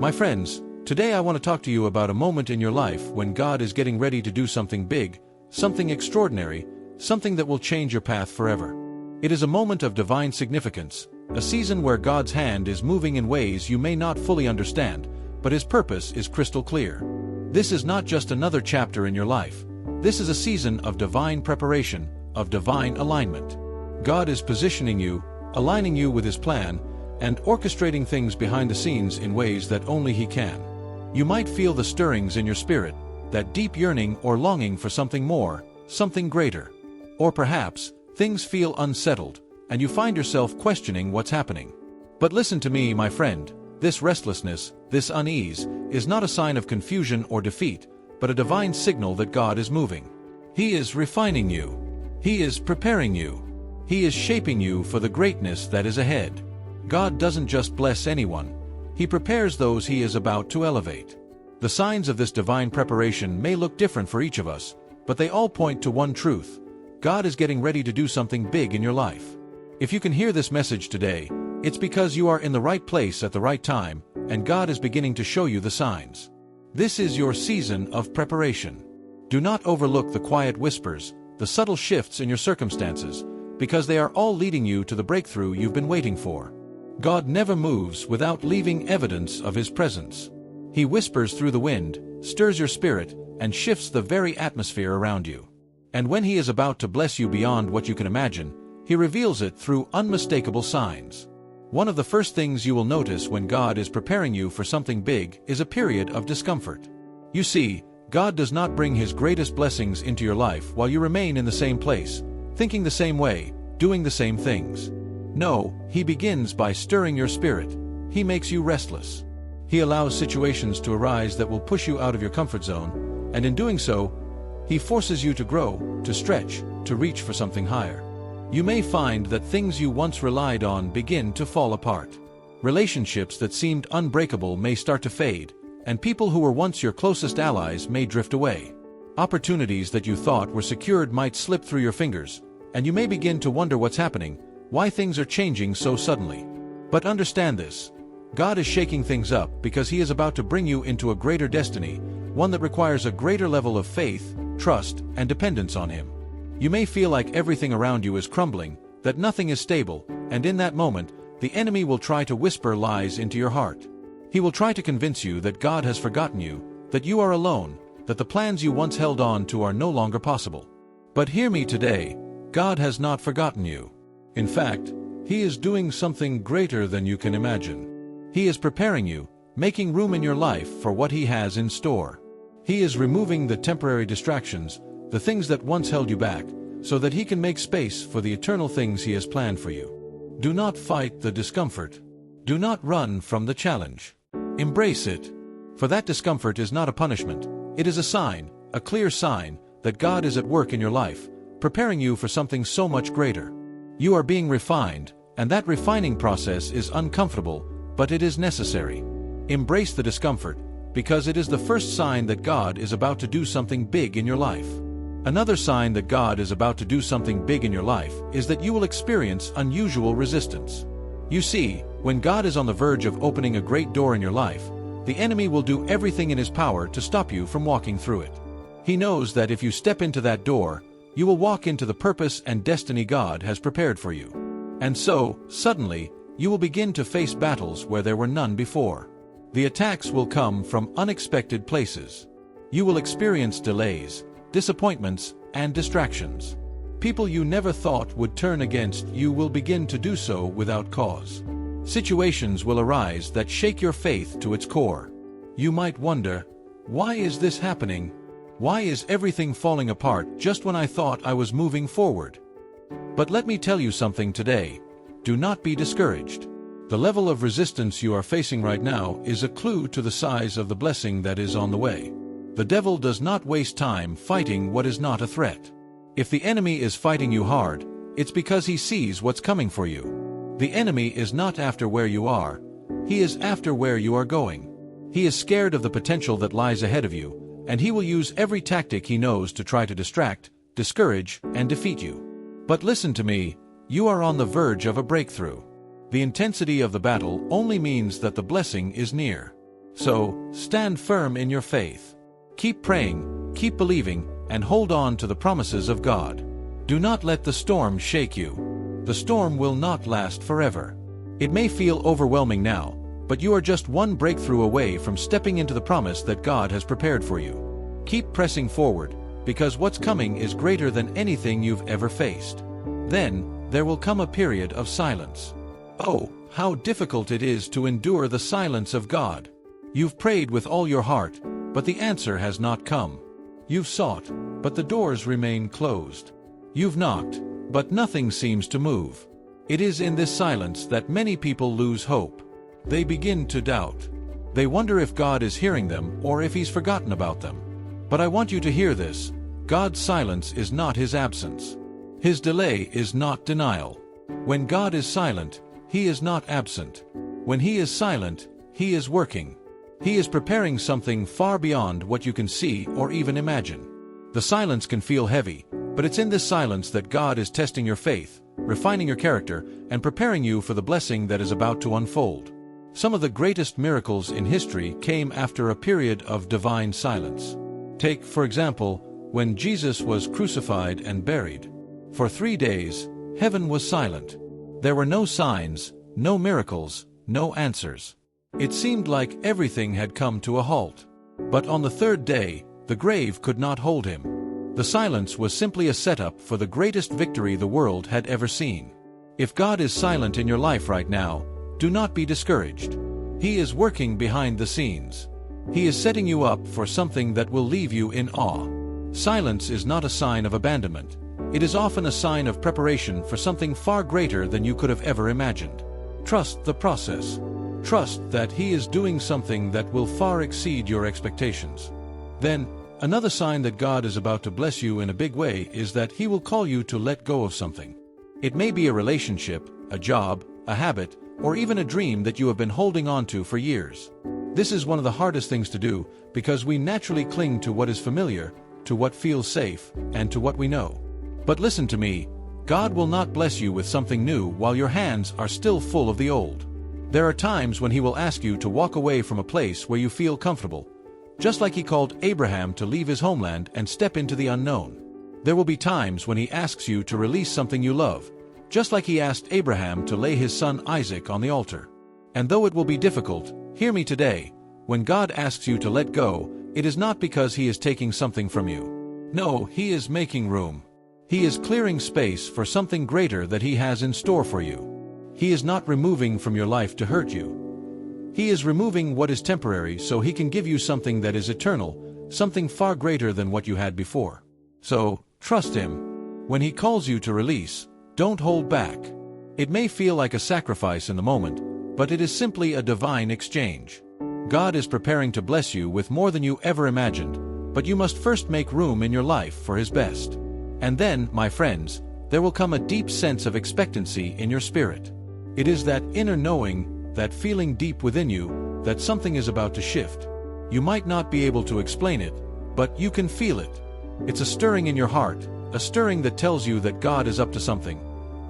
My friends, today I want to talk to you about a moment in your life when God is getting ready to do something big, something extraordinary, something that will change your path forever. It is a moment of divine significance, a season where God's hand is moving in ways you may not fully understand, but His purpose is crystal clear. This is not just another chapter in your life. This is a season of divine preparation, of divine alignment. God is positioning you, aligning you with His plan, and orchestrating things behind the scenes in ways that only He can. You might feel the stirrings in your spirit, that deep yearning or longing for something more, something greater. Or perhaps, things feel unsettled, and you find yourself questioning what's happening. But listen to me, my friend, this restlessness, this unease, is not a sign of confusion or defeat, but a divine signal that God is moving. He is refining you. He is preparing you. He is shaping you for the greatness that is ahead. God doesn't just bless anyone. He prepares those He is about to elevate. The signs of this divine preparation may look different for each of us, but they all point to one truth: God is getting ready to do something big in your life. If you can hear this message today, it's because you are in the right place at the right time, and God is beginning to show you the signs. This is your season of preparation. Do not overlook the quiet whispers, the subtle shifts in your circumstances, because they are all leading you to the breakthrough you've been waiting for. God never moves without leaving evidence of His presence. He whispers through the wind, stirs your spirit, and shifts the very atmosphere around you. And when He is about to bless you beyond what you can imagine, He reveals it through unmistakable signs. One of the first things you will notice when God is preparing you for something big is a period of discomfort. You see, God does not bring His greatest blessings into your life while you remain in the same place, thinking the same way, doing the same things. No, He begins by stirring your spirit. He makes you restless. He allows situations to arise that will push you out of your comfort zone, and in doing so, He forces you to grow, to stretch, to reach for something higher. You may find that things you once relied on begin to fall apart. Relationships that seemed unbreakable may start to fade, and people who were once your closest allies may drift away. Opportunities that you thought were secured might slip through your fingers, and you may begin to wonder what's happening, why things are changing so suddenly. But understand this: God is shaking things up because He is about to bring you into a greater destiny, one that requires a greater level of faith, trust, and dependence on Him. You may feel like everything around you is crumbling, that nothing is stable, and in that moment, the enemy will try to whisper lies into your heart. He will try to convince you that God has forgotten you, that you are alone, that the plans you once held on to are no longer possible. But hear me today: God has not forgotten you. In fact, He is doing something greater than you can imagine. He is preparing you, making room in your life for what He has in store. He is removing the temporary distractions, the things that once held you back, so that He can make space for the eternal things He has planned for you. Do not fight the discomfort. Do not run from the challenge. Embrace it. For that discomfort is not a punishment. It is a sign, a clear sign, that God is at work in your life, preparing you for something so much greater. You are being refined, and that refining process is uncomfortable, but it is necessary. Embrace the discomfort, because it is the first sign that God is about to do something big in your life. Another sign that God is about to do something big in your life is that you will experience unusual resistance. You see, when God is on the verge of opening a great door in your life, the enemy will do everything in his power to stop you from walking through it. He knows that if you step into that door, you will walk into the purpose and destiny God has prepared for you. And so, suddenly, you will begin to face battles where there were none before. The attacks will come from unexpected places. You will experience delays, disappointments, and distractions. People you never thought would turn against you will begin to do so without cause. Situations will arise that shake your faith to its core. You might wonder, why is this happening? Why is everything falling apart just when I thought I was moving forward? But let me tell you something today. Do not be discouraged. The level of resistance you are facing right now is a clue to the size of the blessing that is on the way. The devil does not waste time fighting what is not a threat. If the enemy is fighting you hard, it's because he sees what's coming for you. The enemy is not after where you are. He is after where you are going. He is scared of the potential that lies ahead of you, and he will use every tactic he knows to try to distract, discourage, and defeat you. But listen to me, you are on the verge of a breakthrough. The intensity of the battle only means that the blessing is near. So, stand firm in your faith. Keep praying, keep believing, and hold on to the promises of God. Do not let the storm shake you. The storm will not last forever. It may feel overwhelming now, but you are just one breakthrough away from stepping into the promise that God has prepared for you. Keep pressing forward, because what's coming is greater than anything you've ever faced. Then, there will come a period of silence. Oh, how difficult it is to endure the silence of God. You've prayed with all your heart, but the answer has not come. You've sought, but the doors remain closed. You've knocked, but nothing seems to move. It is in this silence that many people lose hope. They begin to doubt. They wonder if God is hearing them or if He's forgotten about them. But I want you to hear this. God's silence is not His absence. His delay is not denial. When God is silent, He is not absent. When He is silent, He is working. He is preparing something far beyond what you can see or even imagine. The silence can feel heavy, but it's in this silence that God is testing your faith, refining your character, and preparing you for the blessing that is about to unfold. Some of the greatest miracles in history came after a period of divine silence. Take, for example, when Jesus was crucified and buried. For 3 days, heaven was silent. There were no signs, no miracles, no answers. It seemed like everything had come to a halt. But on the 3rd day, the grave could not hold Him. The silence was simply a setup for the greatest victory the world had ever seen. If God is silent in your life right now, do not be discouraged. He is working behind the scenes. He is setting you up for something that will leave you in awe. Silence is not a sign of abandonment. It is often a sign of preparation for something far greater than you could have ever imagined. Trust the process. Trust that He is doing something that will far exceed your expectations. Then, another sign that God is about to bless you in a big way is that He will call you to let go of something. It may be a relationship, a job, a habit, or even a dream that you have been holding on to for years. This is one of the hardest things to do because we naturally cling to what is familiar, to what feels safe, and to what we know. But listen to me, God will not bless you with something new while your hands are still full of the old. There are times when He will ask you to walk away from a place where you feel comfortable, just like He called Abraham to leave his homeland and step into the unknown. There will be times when He asks you to release something you love, just like He asked Abraham to lay his son Isaac on the altar. And though it will be difficult, hear me today, when God asks you to let go, it is not because He is taking something from you. No, He is making room. He is clearing space for something greater that He has in store for you. He is not removing from your life to hurt you. He is removing what is temporary so He can give you something that is eternal, something far greater than what you had before. So, trust Him. When He calls you to release, don't hold back. It may feel like a sacrifice in the moment, but it is simply a divine exchange. God is preparing to bless you with more than you ever imagined, but you must first make room in your life for His best. And then, my friends, there will come a deep sense of expectancy in your spirit. It is that inner knowing, that feeling deep within you, that something is about to shift. You might not be able to explain it, but you can feel it. It's a stirring in your heart, a stirring that tells you that God is up to something.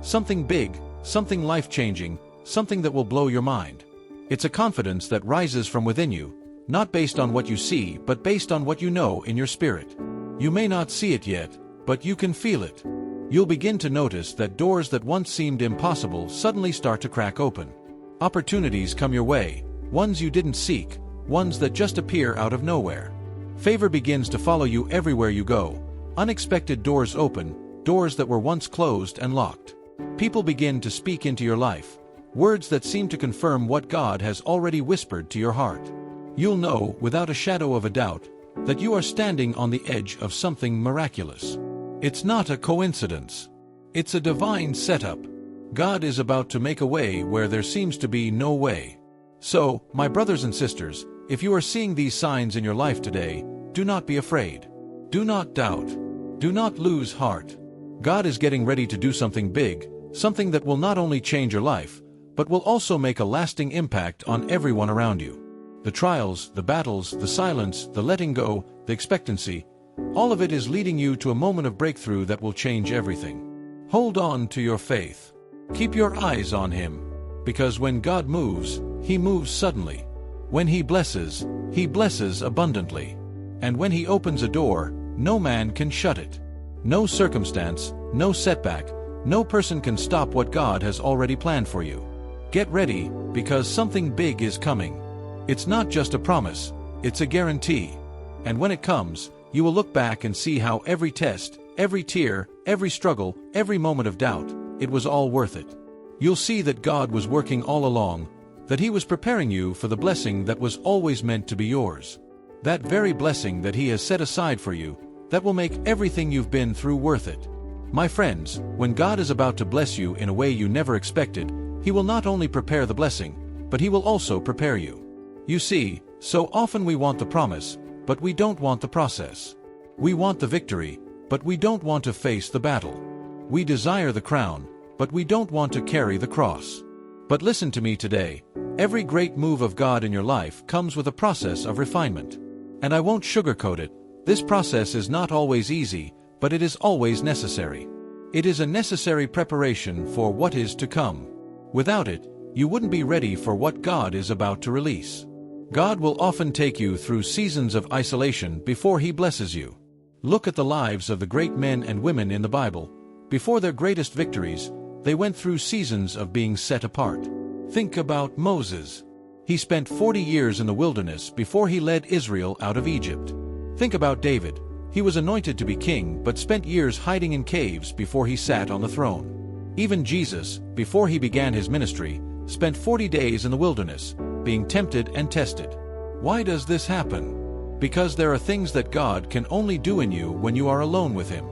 Something big, something life-changing, something that will blow your mind. It's a confidence that rises from within you, not based on what you see, but based on what you know in your spirit. You may not see it yet, but you can feel it. You'll begin to notice that doors that once seemed impossible suddenly start to crack open. Opportunities come your way, ones you didn't seek, ones that just appear out of nowhere. Favor begins to follow you everywhere you go. Unexpected doors open, doors that were once closed and locked. People begin to speak into your life, words that seem to confirm what God has already whispered to your heart. You'll know, without a shadow of a doubt, that you are standing on the edge of something miraculous. It's not a coincidence. It's a divine setup. God is about to make a way where there seems to be no way. So, my brothers and sisters, if you are seeing these signs in your life today, do not be afraid. Do not doubt. Do not lose heart. God is getting ready to do something big, something that will not only change your life, but will also make a lasting impact on everyone around you. The trials, the battles, the silence, the letting go, the expectancy, all of it is leading you to a moment of breakthrough that will change everything. Hold on to your faith. Keep your eyes on Him, because when God moves, He moves suddenly. When He blesses abundantly. And when He opens a door, no man can shut it. No circumstance, no setback, no person can stop what God has already planned for you. Get ready, because something big is coming. It's not just a promise, it's a guarantee. And when it comes, you will look back and see how every test, every tear, every struggle, every moment of doubt, it was all worth it. You'll see that God was working all along, that He was preparing you for the blessing that was always meant to be yours. That very blessing that He has set aside for you, that will make everything you've been through worth it. My friends, when God is about to bless you in a way you never expected, He will not only prepare the blessing, but He will also prepare you. You see, so often we want the promise, but we don't want the process. We want the victory, but we don't want to face the battle. We desire the crown, but we don't want to carry the cross. But listen to me today. Every great move of God in your life comes with a process of refinement. And I won't sugarcoat it. This process is not always easy, but it is always necessary. It is a necessary preparation for what is to come. Without it, you wouldn't be ready for what God is about to release. God will often take you through seasons of isolation before He blesses you. Look at the lives of the great men and women in the Bible. Before their greatest victories, they went through seasons of being set apart. Think about Moses. He spent 40 years in the wilderness before he led Israel out of Egypt. Think about David. He was anointed to be king but spent years hiding in caves before he sat on the throne. Even Jesus, before he began his ministry, spent 40 days in the wilderness, being tempted and tested. Why does this happen? Because there are things that God can only do in you when you are alone with Him.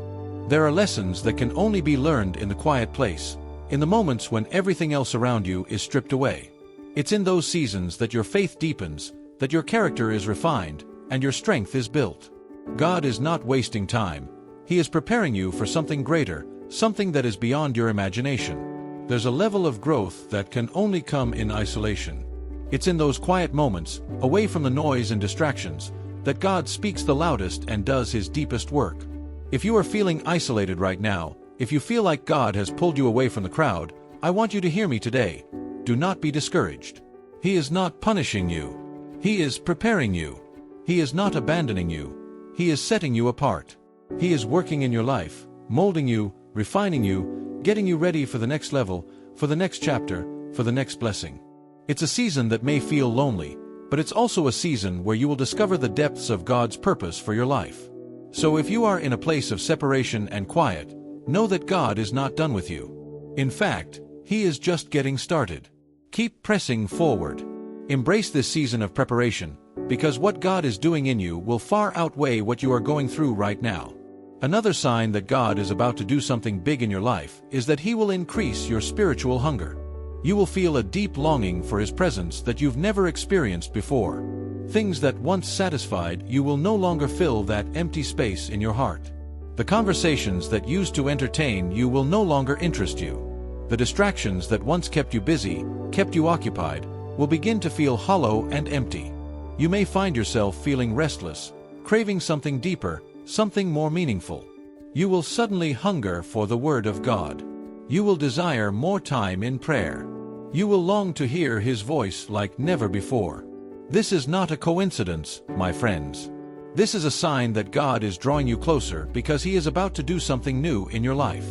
There are lessons that can only be learned in the quiet place, in the moments when everything else around you is stripped away. It's in those seasons that your faith deepens, that your character is refined, and your strength is built. God is not wasting time. He is preparing you for something greater, something that is beyond your imagination. There's a level of growth that can only come in isolation. It's in those quiet moments, away from the noise and distractions, that God speaks the loudest and does His deepest work. If you are feeling isolated right now, if you feel like God has pulled you away from the crowd, I want you to hear me today. Do not be discouraged. He is not punishing you. He is preparing you. He is not abandoning you. He is setting you apart. He is working in your life, molding you, refining you, getting you ready for the next level, for the next chapter, for the next blessing. It's a season that may feel lonely, but it's also a season where you will discover the depths of God's purpose for your life. So if you are in a place of separation and quiet, know that God is not done with you. In fact, He is just getting started. Keep pressing forward. Embrace this season of preparation, because what God is doing in you will far outweigh what you are going through right now. Another sign that God is about to do something big in your life is that He will increase your spiritual hunger. You will feel a deep longing for His presence that you've never experienced before. Things that once satisfied you will no longer fill that empty space in your heart. The conversations that used to entertain you will no longer interest you. The distractions that once kept you busy, kept you occupied, will begin to feel hollow and empty. You may find yourself feeling restless, craving something deeper, something more meaningful. You will suddenly hunger for the Word of God. You will desire more time in prayer. You will long to hear His voice like never before. This is not a coincidence, my friends. This is a sign that God is drawing you closer because He is about to do something new in your life.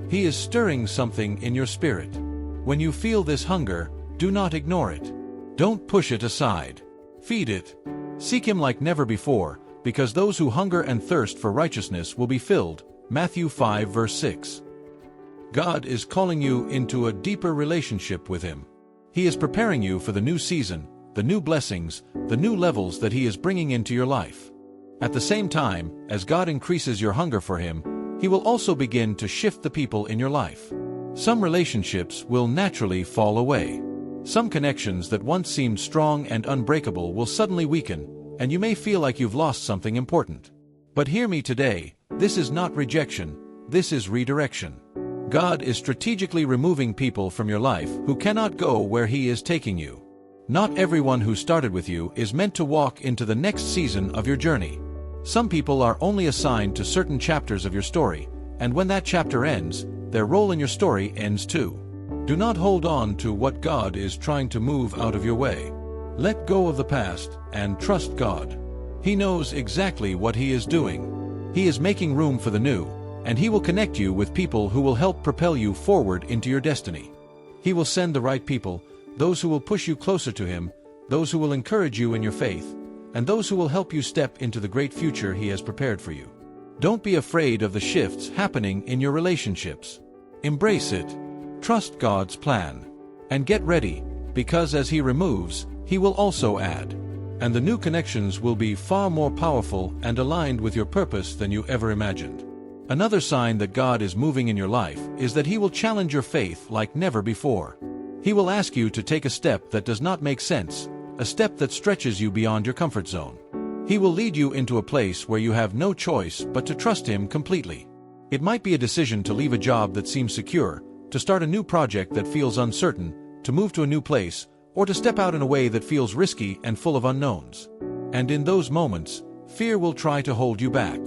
He is stirring something in your spirit. When you feel this hunger, do not ignore it. Don't push it aside. Feed it. Seek Him like never before, because those who hunger and thirst for righteousness will be filled. Matthew 5 verse 6. God is calling you into a deeper relationship with Him. He is preparing you for the new season, the new blessings, the new levels that He is bringing into your life. At the same time, as God increases your hunger for Him, He will also begin to shift the people in your life. Some relationships will naturally fall away. Some connections that once seemed strong and unbreakable will suddenly weaken, and you may feel like you've lost something important. But hear me today, this is not rejection, this is redirection. God is strategically removing people from your life who cannot go where He is taking you. Not everyone who started with you is meant to walk into the next season of your journey. Some people are only assigned to certain chapters of your story, and when that chapter ends, their role in your story ends too. Do not hold on to what God is trying to move out of your way. Let go of the past and trust God. He knows exactly what He is doing. He is making room for the new, and He will connect you with people who will help propel you forward into your destiny. He will send the right people, those who will push you closer to Him, those who will encourage you in your faith, and those who will help you step into the great future He has prepared for you. Don't be afraid of the shifts happening in your relationships. Embrace it. Trust God's plan. And get ready, because as He removes, He will also add. And the new connections will be far more powerful and aligned with your purpose than you ever imagined. Another sign that God is moving in your life is that He will challenge your faith like never before. He will ask you to take a step that does not make sense, a step that stretches you beyond your comfort zone. He will lead you into a place where you have no choice but to trust Him completely. It might be a decision to leave a job that seems secure, to start a new project that feels uncertain, to move to a new place, or to step out in a way that feels risky and full of unknowns. And in those moments, fear will try to hold you back.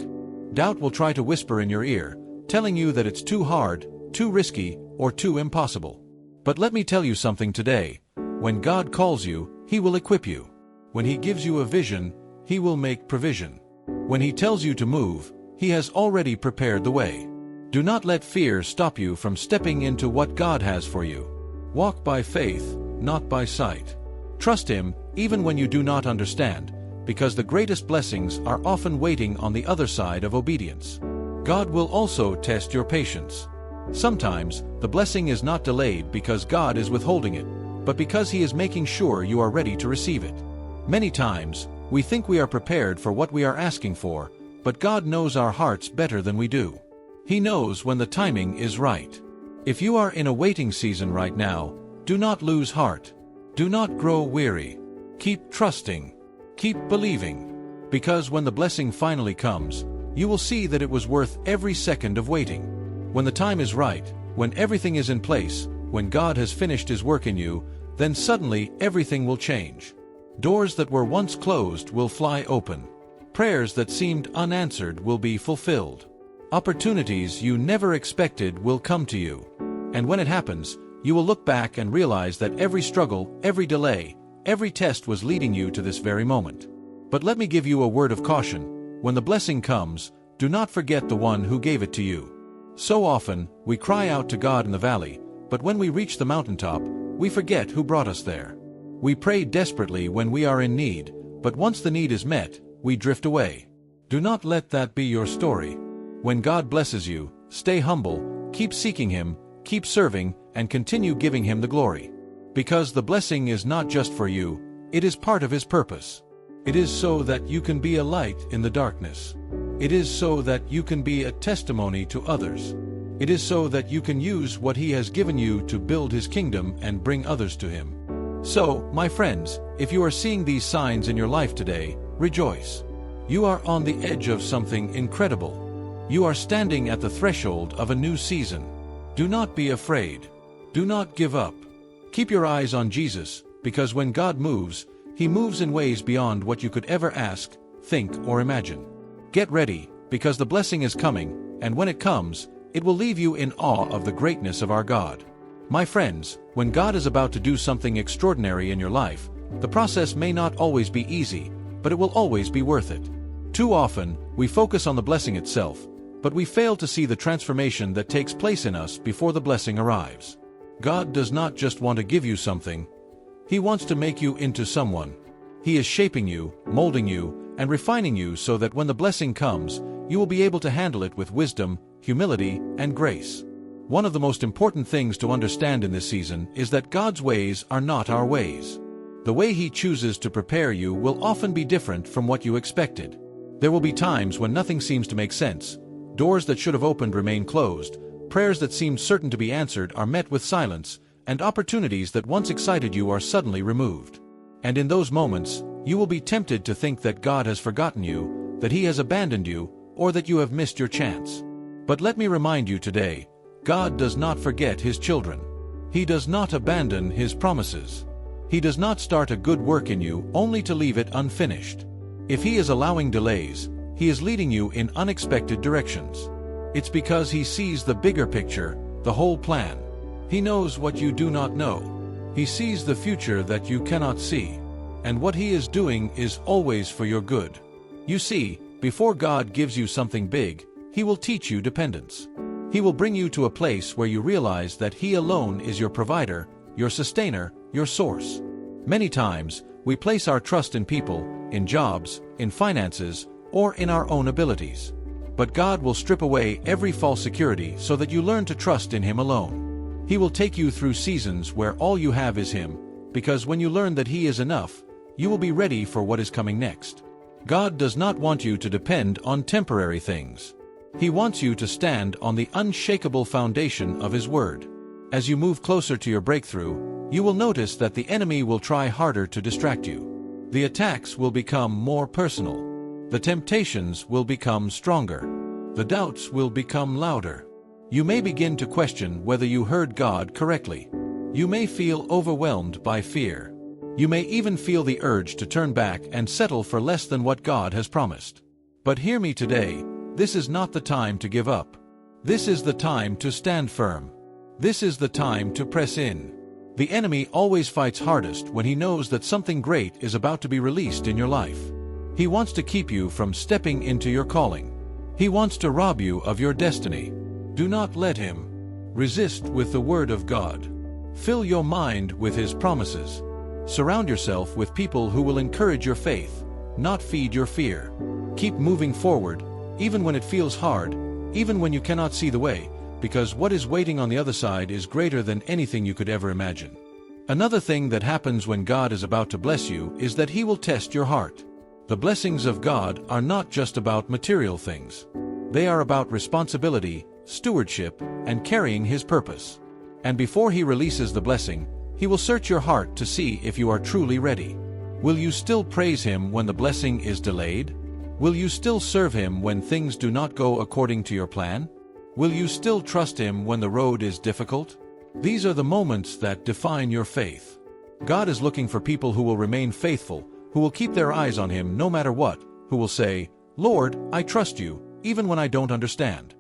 Doubt will try to whisper in your ear, telling you that it's too hard, too risky, or too impossible. But let me tell you something today. When God calls you, He will equip you. When He gives you a vision, He will make provision. When He tells you to move, He has already prepared the way. Do not let fear stop you from stepping into what God has for you. Walk by faith, not by sight. Trust Him, even when you do not understand, because the greatest blessings are often waiting on the other side of obedience. God will also test your patience. Sometimes, the blessing is not delayed because God is withholding it, but because He is making sure you are ready to receive it. Many times, we think we are prepared for what we are asking for, but God knows our hearts better than we do. He knows when the timing is right. If you are in a waiting season right now, do not lose heart. Do not grow weary. Keep trusting. Keep believing. Because when the blessing finally comes, you will see that it was worth every second of waiting. When the time is right, when everything is in place, when God has finished His work in you, then suddenly everything will change. Doors that were once closed will fly open. Prayers that seemed unanswered will be fulfilled. Opportunities you never expected will come to you. And when it happens, you will look back and realize that every struggle, every delay, every test was leading you to this very moment. But let me give you a word of caution. When the blessing comes, do not forget the one who gave it to you. So often, we cry out to God in the valley, but when we reach the mountaintop, we forget who brought us there. We pray desperately when we are in need, but once the need is met, we drift away. Do not let that be your story. When God blesses you, stay humble, keep seeking Him, keep serving, and continue giving Him the glory. Because the blessing is not just for you, it is part of His purpose. It is so that you can be a light in the darkness. It is so that you can be a testimony to others. It is so that you can use what He has given you to build His kingdom and bring others to Him. So, my friends, if you are seeing these signs in your life today, rejoice. You are on the edge of something incredible. You are standing at the threshold of a new season. Do not be afraid. Do not give up. Keep your eyes on Jesus, because when God moves, He moves in ways beyond what you could ever ask, think, or imagine. Get ready, because the blessing is coming, and when it comes, it will leave you in awe of the greatness of our God. My friends, when God is about to do something extraordinary in your life, the process may not always be easy, but it will always be worth it. Too often, we focus on the blessing itself, but we fail to see the transformation that takes place in us before the blessing arrives. God does not just want to give you something. He wants to make you into someone. He is shaping you, molding you, and refining you so that when the blessing comes, you will be able to handle it with wisdom, humility, and grace. One of the most important things to understand in this season is that God's ways are not our ways. The way He chooses to prepare you will often be different from what you expected. There will be times when nothing seems to make sense. Doors that should have opened remain closed, prayers that seemed certain to be answered are met with silence, and opportunities that once excited you are suddenly removed. And in those moments, you will be tempted to think that God has forgotten you, that He has abandoned you, or that you have missed your chance. But let me remind you today, God does not forget His children. He does not abandon His promises. He does not start a good work in you only to leave it unfinished. If He is allowing delays, He is leading you in unexpected directions. It's because He sees the bigger picture, the whole plan. He knows what you do not know. He sees the future that you cannot see. And what He is doing is always for your good. You see, before God gives you something big, He will teach you dependence. He will bring you to a place where you realize that He alone is your provider, your sustainer, your source. Many times, we place our trust in people, in jobs, in finances, or in our own abilities. But God will strip away every false security so that you learn to trust in Him alone. He will take you through seasons where all you have is Him, because when you learn that He is enough, you will be ready for what is coming next. God does not want you to depend on temporary things. He wants you to stand on the unshakable foundation of His Word. As you move closer to your breakthrough, you will notice that the enemy will try harder to distract you. The attacks will become more personal. The temptations will become stronger. The doubts will become louder. You may begin to question whether you heard God correctly. You may feel overwhelmed by fear. You may even feel the urge to turn back and settle for less than what God has promised. But hear me today, this is not the time to give up. This is the time to stand firm. This is the time to press in. The enemy always fights hardest when he knows that something great is about to be released in your life. He wants to keep you from stepping into your calling. He wants to rob you of your destiny. Do not let him. Resist with the Word of God. Fill your mind with His promises. Surround yourself with people who will encourage your faith, not feed your fear. Keep moving forward, even when it feels hard, even when you cannot see the way, because what is waiting on the other side is greater than anything you could ever imagine. Another thing that happens when God is about to bless you is that He will test your heart. The blessings of God are not just about material things. They are about responsibility, stewardship, and carrying His purpose. And before He releases the blessing, He will search your heart to see if you are truly ready. Will you still praise Him when the blessing is delayed? Will you still serve Him when things do not go according to your plan? Will you still trust Him when the road is difficult? These are the moments that define your faith. God is looking for people who will remain faithful, who will keep their eyes on Him no matter what, who will say, "Lord, I trust you, even when I don't understand."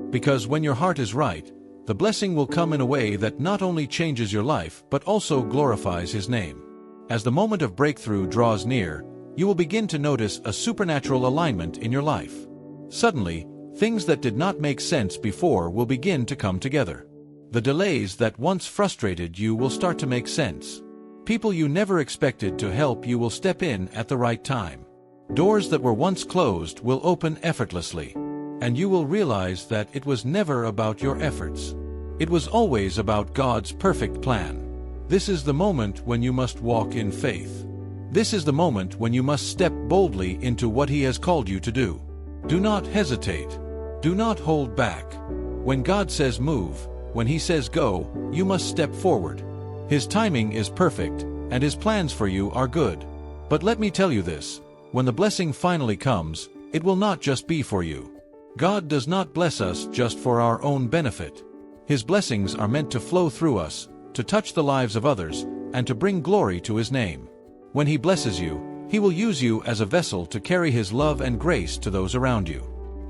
Because when your heart is right, the blessing will come in a way that not only changes your life but also glorifies His name. As the moment of breakthrough draws near, you will begin to notice a supernatural alignment in your life. Suddenly, things that did not make sense before will begin to come together. The delays that once frustrated you will start to make sense. People you never expected to help you will step in at the right time. Doors that were once closed will open effortlessly. And you will realize that it was never about your efforts. It was always about God's perfect plan. This is the moment when you must walk in faith. This is the moment when you must step boldly into what He has called you to do. Do not hesitate. Do not hold back. When God says move, when He says go, you must step forward. His timing is perfect, and His plans for you are good. But let me tell you this, when the blessing finally comes, it will not just be for you. God does not bless us just for our own benefit. His blessings are meant to flow through us, to touch the lives of others, and to bring glory to His name. When He blesses you, He will use you as a vessel to carry His love and grace to those around you.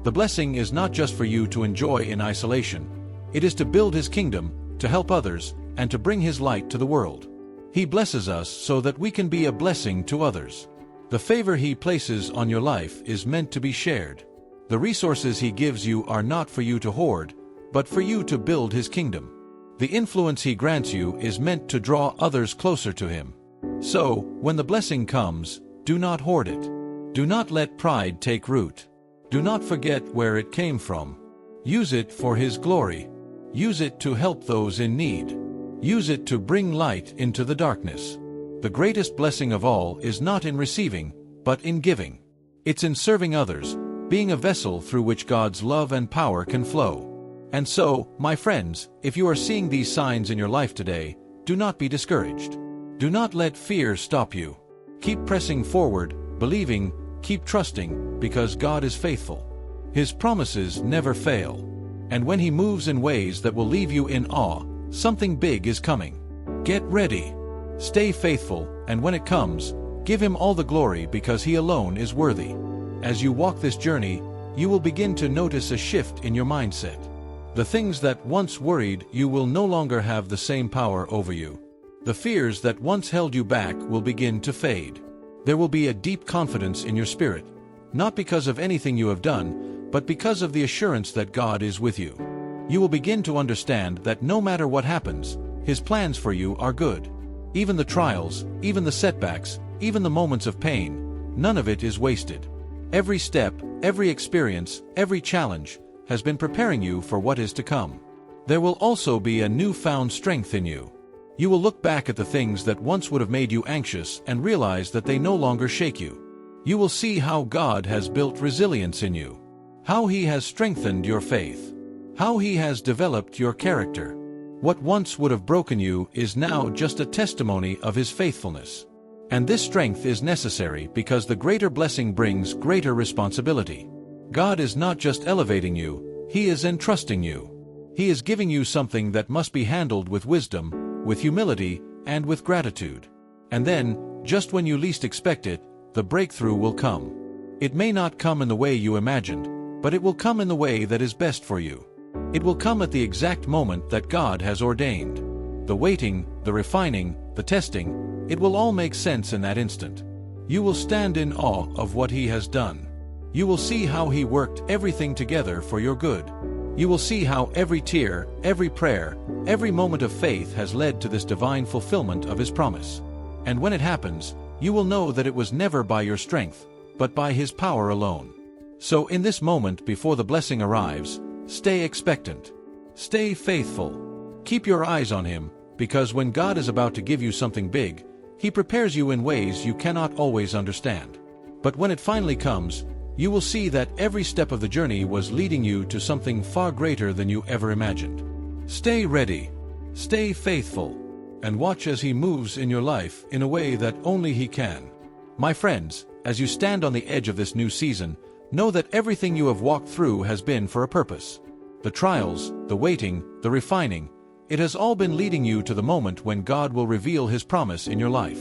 The blessing is not just for you to enjoy in isolation. It is to build His kingdom, to help others, and to bring His light to the world. He blesses us so that we can be a blessing to others. The favor He places on your life is meant to be shared. The resources He gives you are not for you to hoard, but for you to build His kingdom. The influence He grants you is meant to draw others closer to Him. So, when the blessing comes, do not hoard it. Do not let pride take root. Do not forget where it came from. Use it for His glory. Use it to help those in need. Use it to bring light into the darkness. The greatest blessing of all is not in receiving, but in giving. It's in serving others, being a vessel through which God's love and power can flow. And so, my friends, if you are seeing these signs in your life today, do not be discouraged. Do not let fear stop you. Keep pressing forward, believing, keep trusting, because God is faithful. His promises never fail. And when He moves in ways that will leave you in awe, something big is coming. Get ready. Stay faithful, and when it comes, give Him all the glory because He alone is worthy. As you walk this journey, you will begin to notice a shift in your mindset. The things that once worried you will no longer have the same power over you. The fears that once held you back will begin to fade. There will be a deep confidence in your spirit, not because of anything you have done, but because of the assurance that God is with you. You will begin to understand that no matter what happens, His plans for you are good. Even the trials, even the setbacks, even the moments of pain, none of it is wasted. Every step, every experience, every challenge has been preparing you for what is to come. There will also be a newfound strength in you. You will look back at the things that once would have made you anxious and realize that they no longer shake you. You will see how God has built resilience in you, how He has strengthened your faith, how He has developed your character. What once would have broken you is now just a testimony of His faithfulness. And this strength is necessary because the greater blessing brings greater responsibility. God is not just elevating you, He is entrusting you. He is giving you something that must be handled with wisdom, with humility, and with gratitude. And then, just when you least expect it, the breakthrough will come. It may not come in the way you imagined, but it will come in the way that is best for you. It will come at the exact moment that God has ordained. The waiting, the refining, the testing, it will all make sense in that instant. You will stand in awe of what He has done. You will see how He worked everything together for your good. You will see how every tear, every prayer, every moment of faith has led to this divine fulfillment of His promise. And when it happens, you will know that it was never by your strength, but by His power alone. So in this moment before the blessing arrives, stay expectant. Stay faithful. Keep your eyes on Him, because when God is about to give you something big, He prepares you in ways you cannot always understand. But when it finally comes, you will see that every step of the journey was leading you to something far greater than you ever imagined. Stay ready. Stay faithful. And watch as He moves in your life in a way that only He can. My friends, as you stand on the edge of this new season, know that everything you have walked through has been for a purpose. The trials, the waiting, the refining, it has all been leading you to the moment when God will reveal His promise in your life.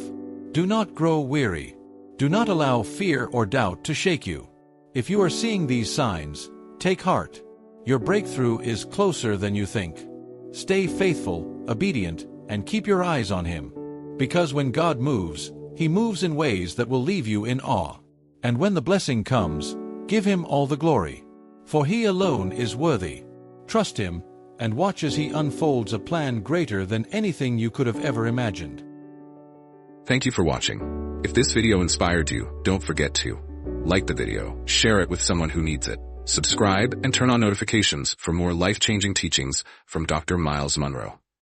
Do not grow weary. Do not allow fear or doubt to shake you. If you are seeing these signs, take heart. Your breakthrough is closer than you think. Stay faithful, obedient, and keep your eyes on Him. Because when God moves, He moves in ways that will leave you in awe. And when the blessing comes, give Him all the glory. For He alone is worthy. Trust Him, and watch as He unfolds a plan greater than anything you could have ever imagined. Thank you for watching. If this video inspired you, don't forget to like the video, share it with someone who needs it, subscribe, and turn on notifications for more life-changing teachings from Dr. Myles Munroe.